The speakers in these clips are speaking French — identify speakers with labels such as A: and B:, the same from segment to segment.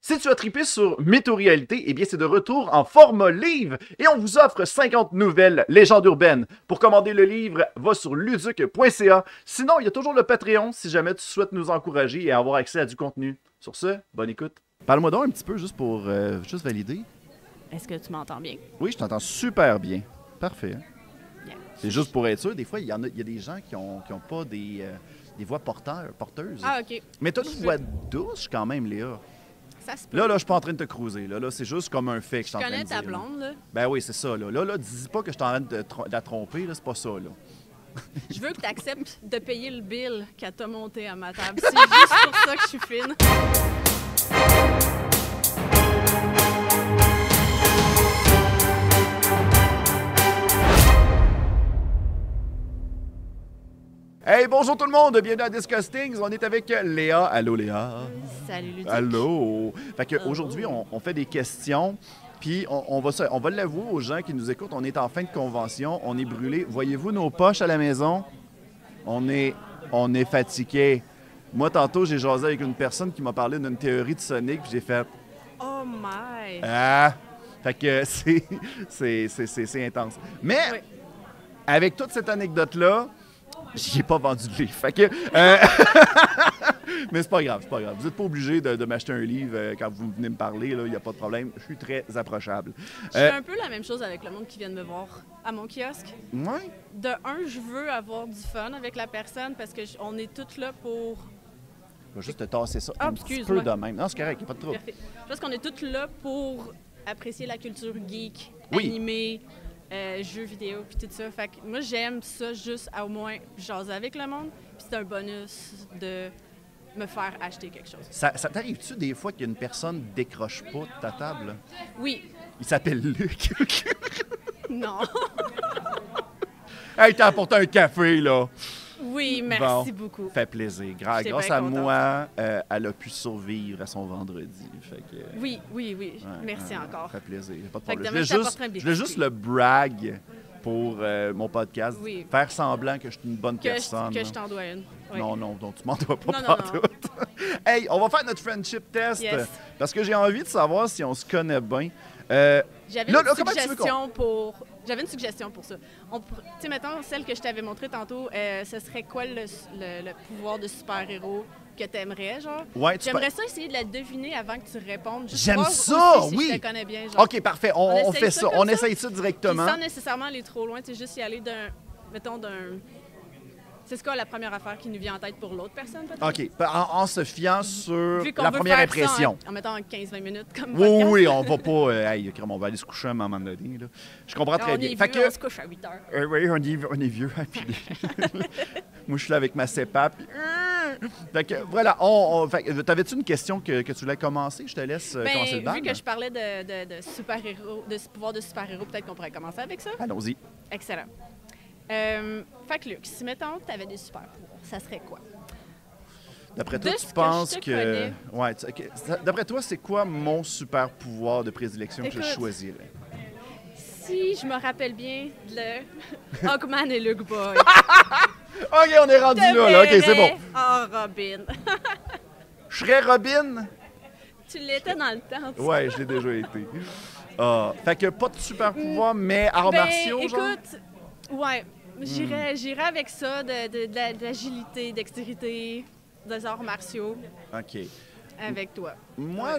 A: Si tu as trippé sur Mytho-Réalité, eh bien c'est de retour en format livre et on vous offre 50 nouvelles légendes urbaines. Pour commander le livre, va sur luduc.ca. Sinon, il y a toujours le Patreon si jamais tu souhaites nous encourager et avoir accès à du contenu. Sur ce, bonne écoute. Parle-moi donc un petit peu juste pour juste valider.
B: Est-ce que tu m'entends bien?
A: Oui, je t'entends super bien. Parfait.
B: Yeah.
A: C'est juste pour être sûr, des fois, il y a des gens qui ont pas des voix porteuses.
B: Ah, OK.
A: Mais tu as une voix douce quand même, Léa.
B: Ça se peut.
A: Là, je suis pas en train de te cruiser. Là, c'est juste comme un fait que je suis en train de
B: connais
A: dire.
B: ta blonde, là.
A: Ben oui, c'est ça. Là, dis pas que je suis en train de la tromper. Là, c'est pas ça, là.
B: Je veux que tu acceptes de payer le bill qu'elle t'a monté à ma table. C'est juste pour ça que je suis fine.
A: Hey, bonjour tout le monde! Bienvenue à Disgustings. On est avec Léa. Allô, Léa.
B: Salut, Luduc.
A: Allô. Fait qu'aujourd'hui, on fait des questions. Puis on va l'avouer aux gens qui nous écoutent. On est en fin de convention. On est brûlés. Voyez-vous nos poches à la maison? On est fatigués. Moi, tantôt, j'ai jasé avec une personne qui m'a parlé d'une théorie de Sonic. Puis j'ai fait...
B: Oh my!
A: Ah! Fait que c'est intense. Mais,
B: Oui.
A: avec toute cette anecdote-là, j'y ai pas vendu de livre. Fait que... Mais c'est pas grave, c'est pas grave. Vous n'êtes pas obligé de m'acheter un livre quand vous venez me parler, il n'y a pas de problème. Je suis très approchable.
B: Je fais un peu la même chose avec le monde qui vient de me voir à mon kiosque.
A: Ouais.
B: De un, je veux avoir du fun avec la personne parce qu'on est toutes là pour...
A: Je vais juste te tasser ça un petit peu
B: excuse-moi.
A: de même. Non, c'est correct, il n'y a pas de trouble.
B: Parfait. Je pense qu'on est toutes là pour apprécier la culture geek,
A: Oui.
B: animée, jeux vidéo, puis tout ça. Fait que moi, j'aime ça juste à au moins jaser avec le monde. Puis c'est un bonus de me faire acheter quelque chose.
A: Ça t'arrive-tu des fois qu'une personne décroche pas de ta table?
B: Oui.
A: Il s'appelle Luc.
B: Non.
A: Hey, t'as apporté un café, là.
B: Oui, merci
A: Bon,
B: beaucoup.
A: Fait plaisir.
B: J'étais
A: Grâce
B: bien
A: à
B: contente.
A: moi, elle a pu survivre à son vendredi. Fait que...
B: Oui.
A: Ouais,
B: Merci encore.
A: Ça fait plaisir. Pas de
B: Fait que
A: problème.
B: demain,
A: Je
B: je t'apporterai un
A: voulais juste
B: biscuit.
A: le brag pour mon podcast.
B: Oui.
A: Faire semblant que je suis une bonne
B: Que
A: personne.
B: je t'en dois une. Oui.
A: Non, donc tu m'en dois pas
B: Non,
A: partout. Hey, on va faire notre friendship test.
B: Yes.
A: Parce que j'ai envie de savoir si on se connaît bien.
B: J'avais
A: Là,
B: une
A: comment tu veux
B: suggestion pour... J'avais une suggestion pour ça. Tu sais, mettons, celle que je t'avais montrée tantôt, ce serait quoi le pouvoir de super-héros que t'aimerais, genre?
A: Ouais,
B: J'aimerais ça essayer de la deviner avant que tu répondes. juste
A: J'aime
B: voir
A: ça,
B: aussi si
A: oui.
B: je te connais bien, genre.
A: OK, parfait. On
B: essaye
A: fait
B: ça
A: ça.
B: comme
A: On
B: ça?
A: essaye ça
B: Puis
A: directement.
B: sans nécessairement aller trop loin, tu sais, juste y aller d'un... C'est quoi la première affaire qui nous vient en tête pour l'autre personne, peut-être?
A: OK, en se fiant sur
B: Vu qu'on
A: la
B: veut
A: première
B: faire
A: impression.
B: ça en mettant 15-20 minutes comme
A: Oui,
B: podcast.
A: oui, on va pas... hey, on va aller se coucher à un moment donné. Là. Je comprends très
B: On
A: bien.
B: est
A: Fait
B: vieux,
A: que-
B: on se couche à 8 heures.
A: Oui, on est vieux. Hein, puis- Moi, je suis là avec ma CEPAP. Puis... Fait que, voilà. T'avais-tu une question que tu voulais commencer? Je te laisse commencer le bal.
B: Vu que je parlais de super-héros, de pouvoir de super-héros, peut-être qu'on pourrait commencer avec ça.
A: Allons-y.
B: Excellent. Fait que Luc, si mettons que tu avais des super-pouvoirs, ça serait quoi?
A: D'après toi,
B: De
A: tu
B: ce que
A: penses
B: je te
A: que...
B: connais.
A: Ouais, OK. D'après toi, c'est quoi mon super pouvoir de prédilection que je
B: Écoute.
A: choisirais?
B: Si je me rappelle bien, le Hawkman et Luke Boy.
A: OK, on est rendu là. OK, c'est bon.
B: Oh, Robin.
A: Je serais Robin?
B: Tu l'étais dans le temps. tu sais.
A: Ouais, je l'ai déjà été. Fait que pas de super pouvoir, mais arts martiaux, genre?
B: écoute, ouais, j'irais avec ça, de l'agilité, dextérité, des arts martiaux,
A: OK.
B: avec toi.
A: Moi,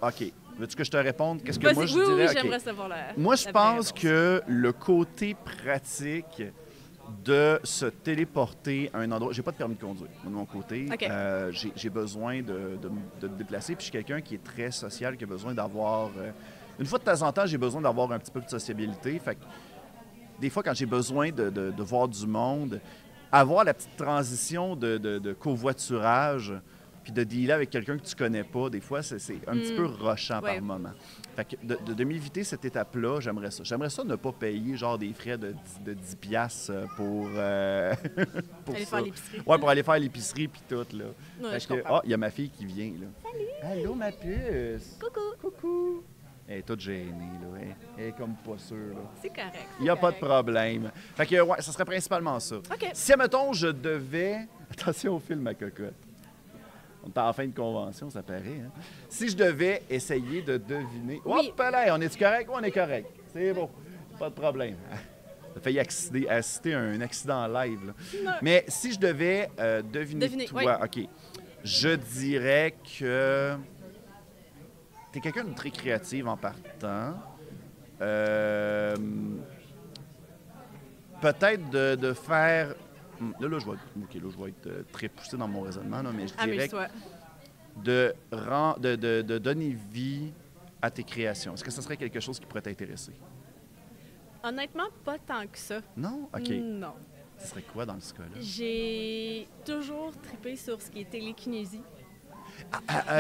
A: OK. Veux-tu que je te réponde? Qu'est-ce que
B: Vas-y,
A: moi, je
B: oui,
A: dirais?
B: oui,
A: OK.
B: j'aimerais savoir la
A: Moi, je
B: la
A: pense
B: vraie réponse.
A: que le côté pratique de se téléporter à un endroit... J'ai pas de permis de conduire, moi, de mon côté.
B: OK.
A: J'ai besoin de me déplacer. Puis je suis quelqu'un qui est très social, qui a besoin d'avoir... une fois de temps en temps, j'ai besoin d'avoir un petit peu de sociabilité. Fait que des fois, quand j'ai besoin de voir du monde, avoir la petite transition de covoiturage puis de dealer avec quelqu'un que tu connais pas, des fois, c'est un petit peu rushant
B: Ouais.
A: par moment. Fait que de m'éviter cette étape-là, j'aimerais ça. J'aimerais ça ne pas payer genre des frais de 10 piastres pour, pour
B: Aller
A: ça.
B: faire l'épicerie.
A: Ouais, pour aller faire l'épicerie puis tout, là.
B: Ouais,
A: Fait
B: je
A: que,
B: comprends.
A: il y a ma fille qui vient, là. Salut! Allô, ma puce!
B: Coucou!
A: Coucou! Elle est toute gênée, là. Elle est comme pas sûre, là.
B: C'est correct.
A: Il n'y a pas de problème. Fait que, ouais, ça serait principalement ça.
B: OK.
A: Si, admettons, je devais... Attention au film, ma cocotte. On est en fin de convention, ça paraît. Hein? Si je devais essayer de deviner...
B: Oui.
A: Hop là, on est-tu correct? On est correct. C'est bon. Pas de problème. J'ai failli assister à un accident live. Là.
B: Non.
A: Mais si je devais deviner toi,
B: oui.
A: OK, je dirais que tu es quelqu'un de très créative en partant. Peut-être de faire... Là, je vais être très poussé dans mon raisonnement, là, mais je dirais de donner vie à tes créations. Est-ce que ce serait quelque chose qui pourrait t'intéresser?
B: Honnêtement, pas tant que ça.
A: Non? OK.
B: Non.
A: Ce serait quoi dans ce cas-là?
B: J'ai toujours trippé sur ce qui est télékinésie.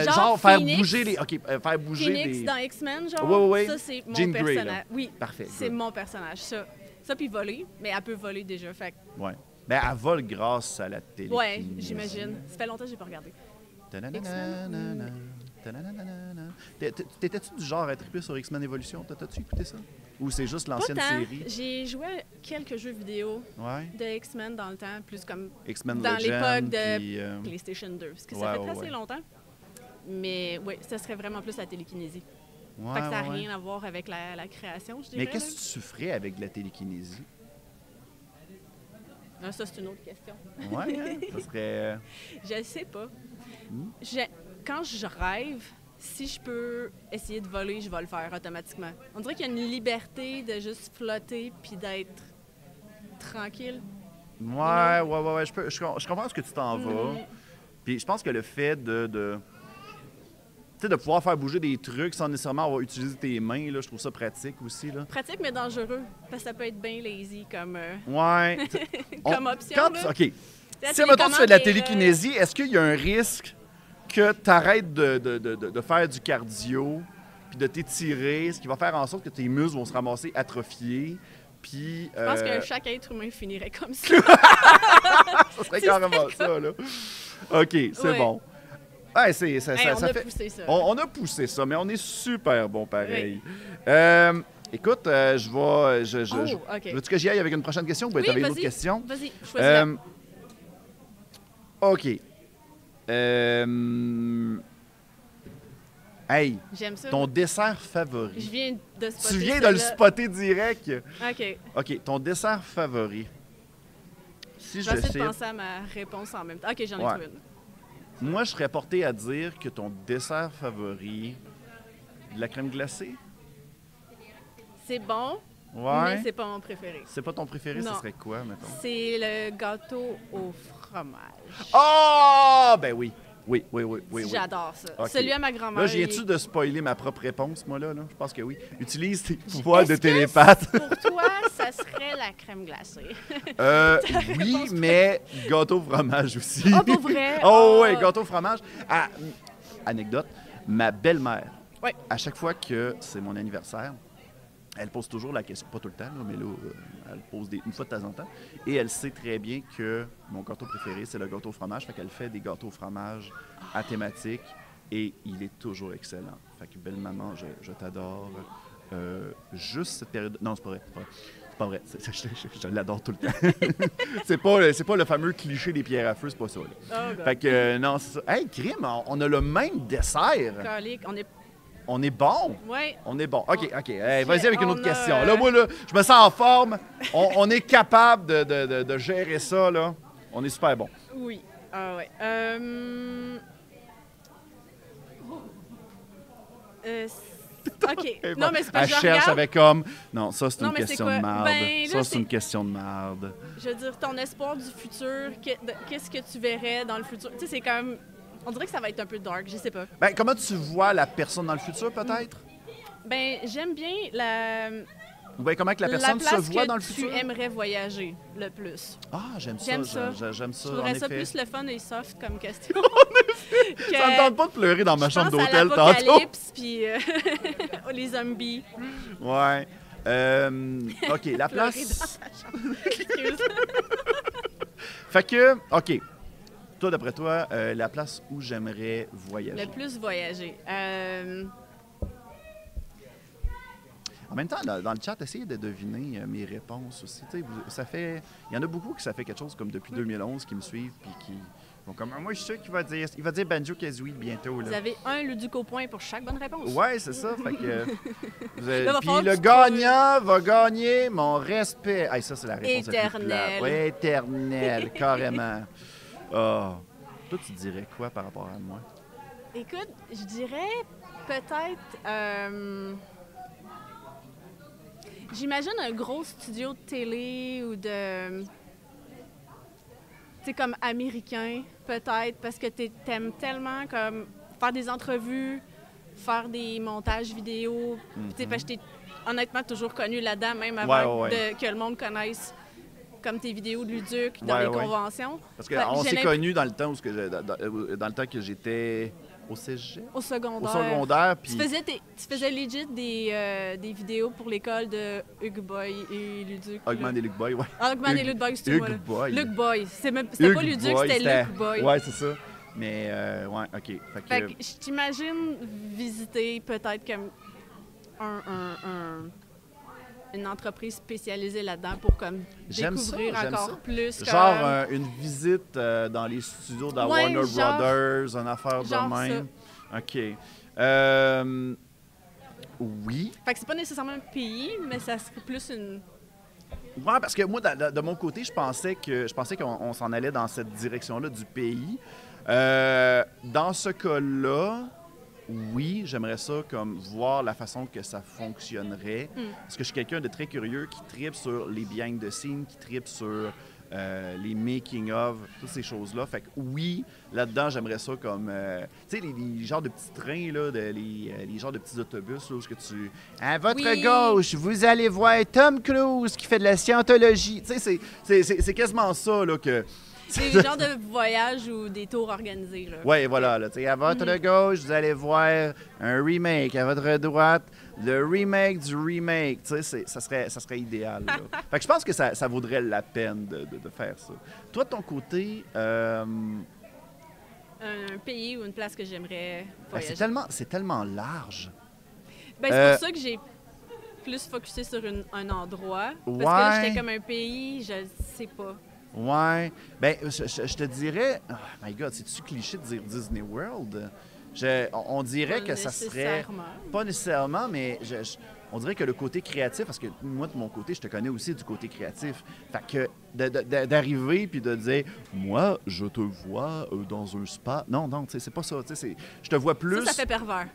A: Genre faire
B: Phoenix,
A: bouger les... OK, faire bouger
B: Phoenix
A: les...
B: dans X-Men, genre,
A: Oui.
B: ça, c'est mon
A: Jean Grey,
B: personnage.
A: là.
B: Oui,
A: Parfait.
B: c'est mon personnage, ça. Ça, puis voler, mais elle peut voler déjà, fait que...
A: Oui. Ben, elle vole grâce à la télékinésie.
B: Ouais, j'imagine. Ça fait longtemps que j'ai pas regardé.
A: Ta-na-na-na-na, ta-na-na-na-na. T'étais-tu du genre à triper sur X-Men Evolution? T'as-tu écouté ça? Ou c'est juste l'ancienne
B: Pas tant.
A: série?
B: J'ai joué à quelques jeux vidéo
A: Ouais.
B: de X-Men dans le temps, plus comme
A: X-Men
B: dans
A: Legend,
B: l'époque de
A: puis,
B: PlayStation 2, parce que
A: ouais,
B: ça fait
A: ouais,
B: assez longtemps. Mais oui, ça serait vraiment plus la télékinésie.
A: ouais,
B: Fait que ça n'a
A: ouais.
B: rien à voir avec la création, je dirais.
A: Mais qu'est-ce que tu ferais avec de la télékinésie?
B: là. Ça, c'est une autre question.
A: Ouais, hein? Ça serait...
B: Je sais pas.
A: Hmm?
B: Quand je rêve, si je peux essayer de voler, je vais le faire automatiquement. On dirait qu'il y a une liberté de juste flotter puis d'être tranquille.
A: Ouais. Je comprends ce que tu t'en vas. Puis je pense que le fait tu sais, de pouvoir faire bouger des trucs sans nécessairement avoir utilisé tes mains, là, je trouve ça pratique aussi. Là.
B: Pratique, mais dangereux. Parce que ça peut être bien lazy comme,
A: Ouais.
B: comme option.
A: Quand
B: là.
A: OK.
B: La
A: Si, mettons, tu fais de la
B: télécommande est,
A: télékinésie, est-ce qu'il y a un risque que tu arrêtes de faire du cardio puis de t'étirer, ce qui va faire en sorte que tes muscles vont se ramasser atrophiés, puis...
B: Je pense que chaque être humain finirait comme ça.
A: ça serait carrément ça, là. OK, c'est
B: Ouais.
A: bon. Ouais, ça
B: on a
A: fait...
B: poussé ça.
A: On a poussé ça, mais on est super bon pareil. Écoute,
B: OK.
A: veux-tu que j'y aille avec une prochaine question ou
B: Oui,
A: tu avais une
B: vas-y.
A: autre question?
B: Vas-y, choisis-la.
A: OK. Hey,
B: J'aime ça.
A: ton dessert favori.
B: Je viens de spotter
A: Tu viens de le
B: celle-là.
A: spotter direct.
B: OK.
A: OK, ton dessert favori. Si
B: Je vais essayer
A: sais-
B: de penser à ma réponse en même temps. OK, j'en ai
A: Ouais.
B: trouvé une.
A: Moi, je serais porté à dire que ton dessert favori, de la crème glacée.
B: C'est bon,
A: Ouais.
B: mais c'est pas mon préféré.
A: C'est pas ton préféré,
B: Non.
A: ce serait quoi, mettons?
B: C'est le gâteau au fromage.
A: Oh! Ben oui. Oui.
B: J'adore ça.
A: OK.
B: Celui à ma grand-mère.
A: Là, viens-tu de spoiler ma propre réponse, moi, là? Je pense que oui. Utilise tes pouvoirs de
B: Est-ce que
A: télépathe.
B: Pour toi, ça serait la crème glacée.
A: Oui, mais gâteau fromage aussi.
B: Ah, pour vrai?
A: Oh,
B: Ah.
A: oui, gâteau fromage. Ah, anecdote, ma belle-mère,
B: Ouais.
A: à chaque fois que c'est mon anniversaire, elle pose toujours la question, pas tout le temps, là, mais là, elle pose une fois de temps en temps. Et elle sait très bien que mon gâteau préféré, c'est le gâteau au fromage. Fait qu'elle fait des gâteaux au fromage à thématique et il est toujours excellent. Fait que belle-maman, je t'adore. Juste cette période... Non, c'est pas vrai. C'est pas vrai. Je l'adore tout le temps. c'est pas le fameux cliché des pierres à feu, c'est pas ça. Là.
B: Oh, God.
A: Fait que, non, c'est ça. Hey, crime, on a le même dessert.
B: Calique, on est...
A: On est bon.
B: Ouais.
A: On est bon. OK. Hey, vas-y avec une autre
B: On a,
A: question. Là, moi, là, je me sens en forme. On est capable de gérer ça, là. On est super bon.
B: Oui. Ah ouais. OK. Non, mais c'est pas
A: Elle
B: que je
A: cherche
B: regarde.
A: avec comme... Non, ça, c'est
B: Non,
A: une
B: mais c'est
A: question
B: quoi?
A: de marde.
B: Ben, là,
A: Ça, c'est
B: c'est-
A: une question de marde.
B: Je veux dire, ton espoir du futur, qu'est-ce que tu verrais dans le futur? Tu sais, c'est comme... On dirait que ça va être un peu dark, je sais pas.
A: Ben, comment tu vois la personne dans le futur, peut-être?
B: Ben, j'aime bien la...
A: Ou bien comment que la
B: La
A: personne se
B: place
A: voit
B: que
A: dans le
B: tu
A: futur?
B: aimerais voyager le plus.
A: Ah, j'aime ça.
B: J'aime ça.
A: J'aime ça,
B: Je
A: en
B: trouverais ça
A: effet.
B: plus le fun et soft comme question.
A: Ça me tente pas de pleurer dans ma chambre
B: Je pense à
A: d'hôtel tantôt.
B: l'apocalypse, puis les zombies.
A: Ouais. OK, la
B: Pleurer
A: place...
B: dans ta chambre. Excuse.
A: Fait que, OK. Toi, d'après toi, la place où j'aimerais voyager.
B: Le plus voyager.
A: En même temps, dans le chat, essayez de deviner mes réponses aussi. Tu sais, ça fait... Il y en a beaucoup qui ça fait quelque chose comme depuis 2011 qui me suivent puis Bon, comme, moi, je suis sûr qu'il va dire Banjo-Kazooie bientôt. Là.
B: Vous avez un Luduc au point pour chaque bonne réponse.
A: Ouais, c'est ça. Fait que,
B: Là,
A: puis le gagnant va gagner mon respect. Hey, ça, c'est la réponse
B: éternelle.
A: la plus plate. Ouais, éternelle, carrément. Oh. Toi, tu dirais quoi par rapport à moi?
B: Écoute, je dirais peut-être... j'imagine un gros studio de télé ou de... Tu sais, comme américain, peut-être, parce que t'aimes tellement comme faire des entrevues, faire des montages vidéo. Tu sais, parce que je t'ai honnêtement toujours connu là-dedans, même avant que le monde connaisse comme tes vidéos de Luduc dans les conventions.
A: Parce qu'on s'est connus dans le temps dans le temps que j'étais au cégep.
B: Au secondaire.
A: Au secondaire, puis...
B: Tu faisais legit des vidéos pour l'école de Hugues Boy et Luduc.
A: Hugman et Luc Boy, ouais.
B: Hugman et Luc Boy, c'est moi.
A: Hugues Boy.
B: Luc Boy. C'était pas Luduc, c'était Luc Boy.
A: Ouais, c'est ça. Mais, ouais, OK.
B: Fait que je t'imagine visiter peut-être comme une entreprise spécialisée là-dedans pour comme découvrir encore plus.
A: Genre une visite dans les studios de Warner Brothers, une affaire de même. Ça. OK. Oui.
B: Fait que c'est pas nécessairement un pays, mais ça serait plus une...
A: Ouais, parce que moi, de mon côté, je pensais qu'on s'en allait dans cette direction-là du pays. Dans ce cas-là, oui, j'aimerais ça comme voir la façon que ça fonctionnerait. Parce que je suis quelqu'un de très curieux qui tripe sur les behind the scenes, qui tripe sur les making-of, toutes ces choses-là. Fait que oui, là-dedans, j'aimerais ça comme... tu sais, les genres de petits trains, là, les genres de petits autobus, là, où tu... À votre gauche, vous allez voir Tom Cruise qui fait de la scientologie. Tu sais, c'est quasiment ça, là, que...
B: C'est le genre de voyage ou des tours organisés.
A: Oui, voilà. Là, à votre gauche, vous allez voir un remake. À votre droite, le remake du remake. Ça serait idéal. Là. Fait que je pense que ça vaudrait la peine de faire ça. Toi, de ton côté...
B: Un pays ou une place que j'aimerais voyager.
A: C'est tellement large.
B: Ben, c'est pour ça que j'ai plus focusé sur un endroit. Parce que là, j'étais comme un pays, je sais pas.
A: Ouais. Ben, je te dirais... Oh my God, c'est-tu cliché de dire Disney World? On dirait que ça serait... Pas nécessairement, mais on dirait que le côté créatif, parce que moi, de mon côté, je te connais aussi du côté créatif. Fait que d'arriver puis de dire, moi, je te vois dans un spa. Non, tu sais, c'est pas ça. Je te vois plus...
B: Ça fait pervers.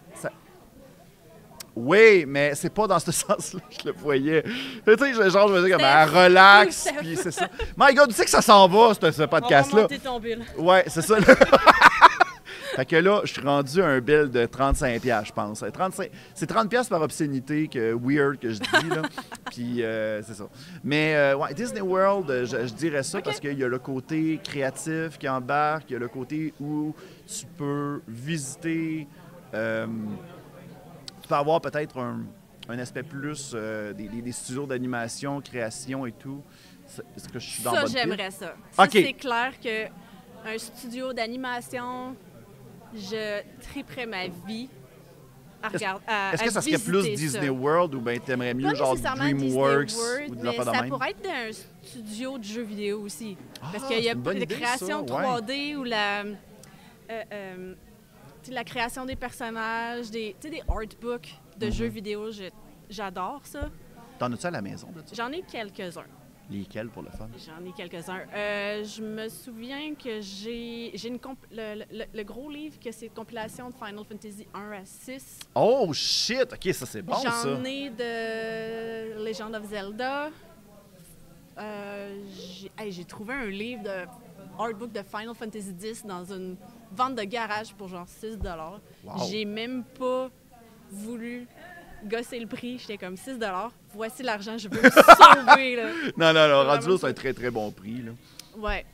A: Oui, mais c'est pas dans ce sens-là que je le voyais. Tu sais, genre, je me dis comme, elle relaxe, puis c'est ça. My God, tu sais que ça s'en va, ce podcast-là.
B: On va monter ton bill.
A: Ouais, c'est ça. Fait que là, je suis rendu à un bill de 35$, je pense. C'est 30$ par obscénité weird que je dis, là. Puis c'est ça. Mais ouais, Disney World, je dirais ça parce qu'il y a le côté créatif qui embarque, il y a le côté où tu peux visiter... tu peux avoir peut-être un aspect plus des studios d'animation, création et tout. Est-ce que je suis dans le bon
B: j'aimerais ça.
A: Okay.
B: C'est clair qu'un studio d'animation, je triperais ma vie à regarder.
A: Est-ce que ça serait plus Disney World ou bien t'aimerais mieux genre DreamWorks ou de l'affaire de même?
B: Ça pourrait être un studio de jeux vidéo aussi. Parce qu'il y a la création 3D ou la création des personnages, des artbooks de jeux vidéo, j'adore ça.
A: T'en as-tu à la maison de ça?
B: J'en ai quelques-uns.
A: Lesquels pour le fun?
B: J'en ai quelques-uns. Je me souviens que j'ai le gros livre que c'est une compilation de Final Fantasy 1 à 6.
A: Oh shit! OK, ça c'est bon ça.
B: J'en ai de Legend of Zelda. J'ai trouvé un livre de artbook de Final Fantasy X dans une vente de garage pour genre 6$. Wow. J'ai même pas voulu gosser le prix. J'étais comme 6$. Voici l'argent, je veux me sauver. Là.
A: Non, rendu là, c'est un très, très bon prix. Là.
B: Ouais.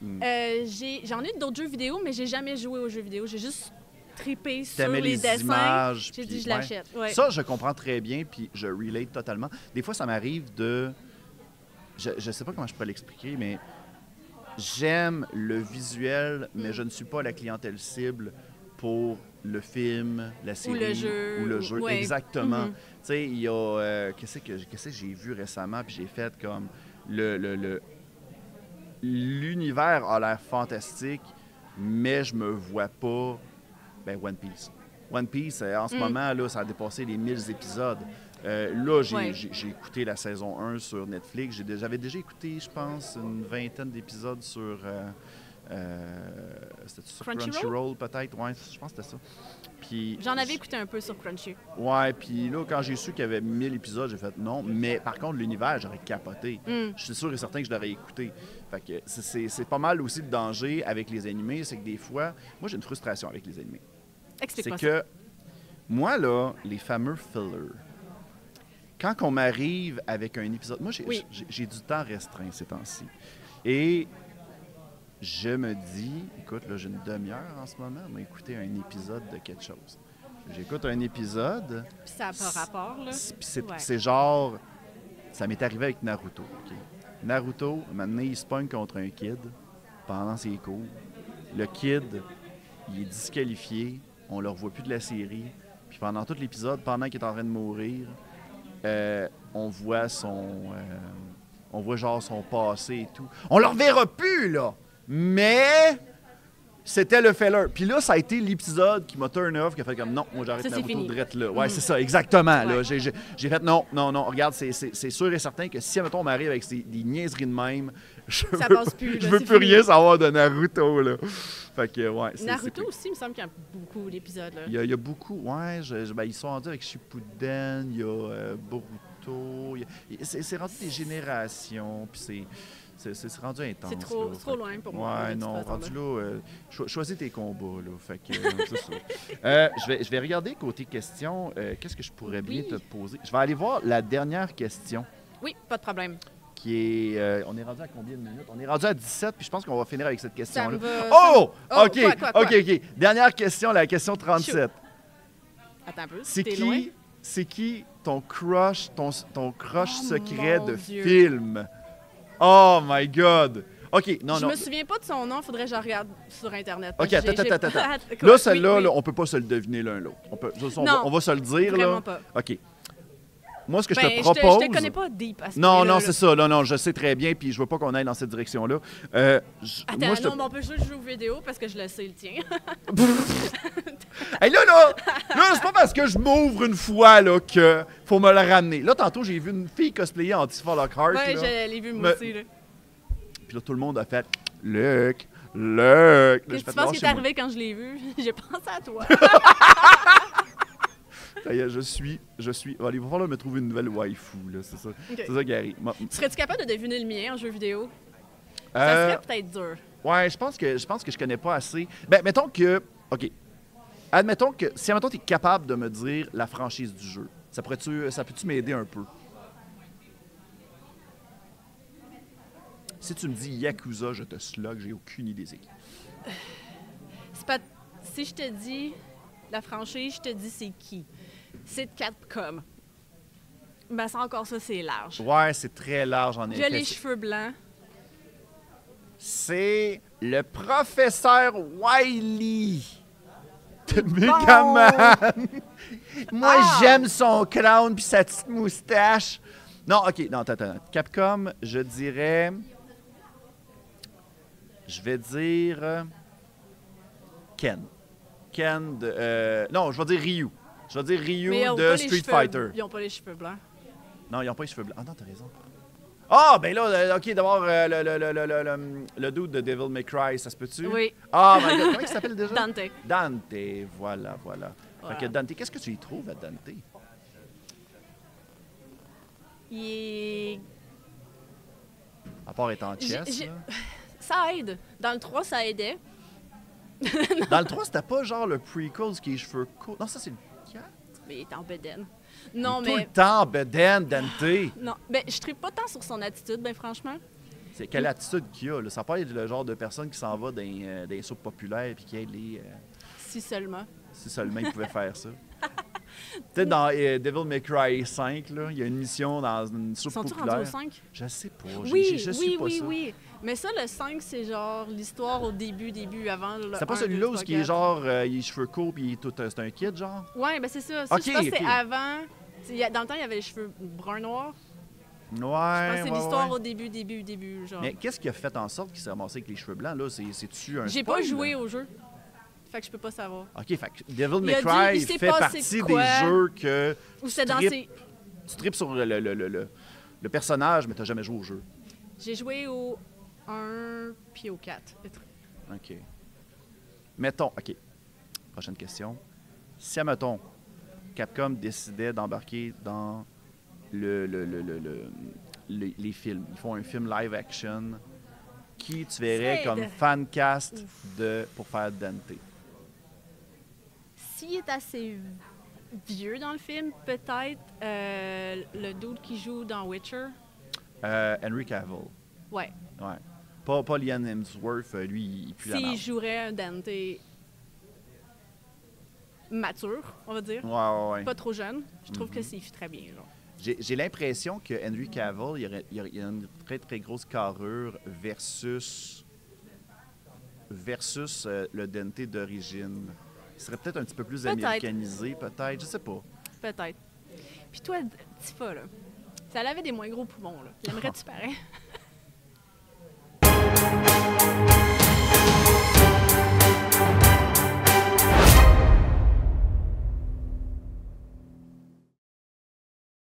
B: J'en ai d'autres jeux vidéo, mais j'ai jamais joué aux jeux vidéo. J'ai juste trippé sur les dessins.
A: Images,
B: j'ai dit, je l'achète. Ouais.
A: Ça, je comprends très bien, puis je relate totalement. Des fois, ça m'arrive de... Je sais pas comment je peux l'expliquer, mais j'aime le visuel, mais je ne suis pas la clientèle cible pour le film, la série ou le jeu. Ouais. Exactement. Tu sais, il y a... qu'est-ce que j'ai vu récemment, puis j'ai fait comme... L'univers a l'air fantastique, mais je me vois pas... Ben, One Piece. One Piece, en ce moment, là, ça a dépassé les 1000 épisodes. Là, j'ai écouté la saison 1 sur Netflix. J'avais déjà écouté, je pense, une vingtaine d'épisodes sur... c'était sur Crunchyroll, peut-être? Ouais, je pense que c'était ça. Puis,
B: j'en avais écouté un peu sur Crunchy.
A: Ouais, puis là, quand j'ai su qu'il y avait 1000 épisodes, j'ai fait non. Mais par contre, l'univers, j'aurais capoté. Je suis sûr et certain que je l'aurais écouté. Fait que c'est pas mal aussi le danger avec les animés, c'est que des fois... Moi, j'ai une frustration avec les animés.
B: Explique-moi
A: c'est que moi, là, les fameux fillers, quand on m'arrive avec un épisode... Moi, j'ai du temps restreint ces temps-ci. Et je me dis... Écoute, là, j'ai une demi-heure en ce moment, on m'a écouté un épisode de quelque chose. J'écoute un épisode...
B: Puis ça n'a pas rapport, là.
A: C'est genre... Ça m'est arrivé avec Naruto, OK? Naruto, maintenant, il se pogne contre un kid pendant ses cours. Le kid, il est disqualifié. On ne le revoit plus de la série. Puis pendant tout l'épisode, pendant qu'il est en train de mourir, on voit genre son passé et tout. On le reverra plus, là! Mais c'était le filler. Puis là, ça a été l'épisode qui m'a turn off, qui a fait comme non, moi j'arrête Naruto direct là. Ouais, c'est ça, exactement. Là. J'ai fait non, regarde, c'est sûr et certain que si, mettons, on m'arrive avec des niaiseries de même, je veux plus rien savoir de Naruto, là. Fait que, ouais.
B: Naruto aussi, il me semble qu'il y a beaucoup d'épisodes, là.
A: Il y a beaucoup, ouais. Ils sont rendus avec Shippuden, il y a Boruto. C'est rendu des générations, puis c'est rendu intense.
B: C'est trop loin pour moi.
A: Ouais, non, rendu là, choisis tes combats, là. Fait que, c'est ça. Je vais regarder côté questions. Qu'est-ce que je pourrais bien te poser? Je vais aller voir la dernière question.
B: Oui, pas de problème.
A: Qui est... on est rendu à combien de minutes? On est rendu à 17, puis je pense qu'on va finir avec cette question-là. OK. Dernière question, la question 37.
B: Attends un peu,
A: c'est qui ton crush, ton crush secret de film? Oh my God! OK, non.
B: Je me souviens pas de son nom, faudrait que je regarde sur Internet.
A: OK, attends. Là, celle-là, là, on peut pas se le deviner l'un l'autre. On va se le dire,
B: vraiment
A: là.
B: pas.
A: OK. Moi, ce que je te propose...
B: Je te connais pas deep à ce
A: Non, c'est ça. Non, je sais très bien, puis je veux pas qu'on aille dans cette direction-là.
B: Attends, on peut juste jouer aux vidéos parce que je le sais, le tien.
A: Hey, là, c'est pas parce que je m'ouvre une fois là, que faut me le ramener. Là, tantôt, j'ai vu une fille cosplayer en Tifa Lockhart.
B: Ouais, je l'ai vu moi aussi. Là.
A: Puis là, tout le monde a fait « Luc! » Qu'est-ce
B: que tu penses qui est arrivé quand je l'ai vu? J'ai pensé à toi.
A: Ça y est, je suis... Allez, il va falloir me trouver une nouvelle waifu, là, c'est ça. Okay. C'est ça qui arrive.
B: Serais-tu capable de deviner le mien en jeu vidéo? Ça serait peut-être dur.
A: Ouais, je pense que je connais pas assez. Ben, mettons que... OK. Admettons que... Si, admettons, tu es capable de me dire la franchise du jeu, ça peut-tu m'aider un peu? Si tu me dis Yakuza, je te slog, j'ai aucune idée c'est qui.
B: C'est pas... Si je te dis la franchise, je te dis c'est qui. C'est de Capcom. Ben, c'est encore ça, c'est large.
A: Ouais, c'est très large en effet.
B: J'ai les cheveux blancs.
A: C'est le professeur Wily de Megaman. Moi, j'aime son crâne puis sa petite moustache. Non, OK, non, attends. Capcom, je dirais... Je vais dire... Ken. Ken de... non, je vais dire Ryu. Je vais dire Ryu de Street Fighter.
B: Ils n'ont pas les cheveux blancs.
A: Non, ils n'ont pas les cheveux blancs. Ah non, t'as raison. Ah, ben là, OK, d'abord, le dude de Devil May Cry, ça se peut-tu?
B: Oui.
A: Ah, my God, comment il s'appelle déjà?
B: Dante,
A: voilà. Fait que Dante, qu'est-ce que tu y trouves à Dante?
B: Il est...
A: À part être en chess, là.
B: Ça aide. Dans le 3, ça aidait.
A: Dans le 3, c'était pas genre le prequel qui est cheveux courts. Non, ça, c'est le 4.
B: Mais il est en bedaine. Non,
A: tout le temps en bedaine, Dante.
B: Non, mais je tripe pas tant sur son attitude, ben franchement.
A: C'est quelle attitude qu'il a, là? Ça peut être le genre de personne qui s'en va dans des soupes populaires puis qui aide les...
B: Si seulement.
A: Si seulement il pouvait faire ça. Peut-être dans Devil May Cry 5, là, il y a une mission dans une soupe populaire.
B: Sont-ils rendus au 5?
A: Je sais pas.
B: Oui. Mais ça, le 5, c'est genre l'histoire au début, avant.
A: C'est pas celui-là où il est genre, il a les cheveux courts puis c'est un kid, genre?
B: Ouais, ben c'est ça. Je pense que c'est avant. Dans le temps, il y avait les cheveux brun-noirs.
A: Ouais,
B: Je pense que c'est l'histoire
A: ouais.
B: au début, genre.
A: Mais qu'est-ce qui a fait en sorte qu'il s'est ramassé avec les cheveux blancs, là? C'est-tu un
B: J'ai
A: spoil,
B: pas joué
A: là?
B: au jeu. Fait que je peux pas savoir.
A: OK, fait que Devil
B: Il
A: May
B: a dit,
A: Cry
B: il s'est
A: fait
B: passé
A: partie
B: de
A: des
B: quoi?
A: jeux que
B: Ou c'est dans
A: tripes-
B: ses...
A: tu tripes sur le personnage, mais t'as jamais joué au jeu.
B: J'ai joué au 1 puis au 4.
A: OK. Mettons, OK. Prochaine question. Si, admettons, Capcom décidait d'embarquer dans les films, ils font un film live action, qui tu verrais
B: Ced.
A: comme fancast pour faire Dante?
B: S'il est assez vieux dans le film, peut-être le dude qui joue dans Witcher.
A: Henry Cavill.
B: Ouais.
A: Ouais. Pas Liam Hemsworth, lui, il pue la
B: S'il
A: marde.
B: jouerait un Dante mature, on va dire.
A: Ouais.
B: Pas trop jeune. Je trouve que c'est très bien. Genre.
A: J'ai l'impression que Henry Cavill, il y a une très, très grosse carrure versus le Dante d'origine. Il serait peut-être un petit peu plus
B: Peut-être.
A: américanisé, peut-être. Je sais pas.
B: Peut-être. Puis toi, Tifa, là, ça avait des moins gros poumons. Là. L'aimerais-tu pareil?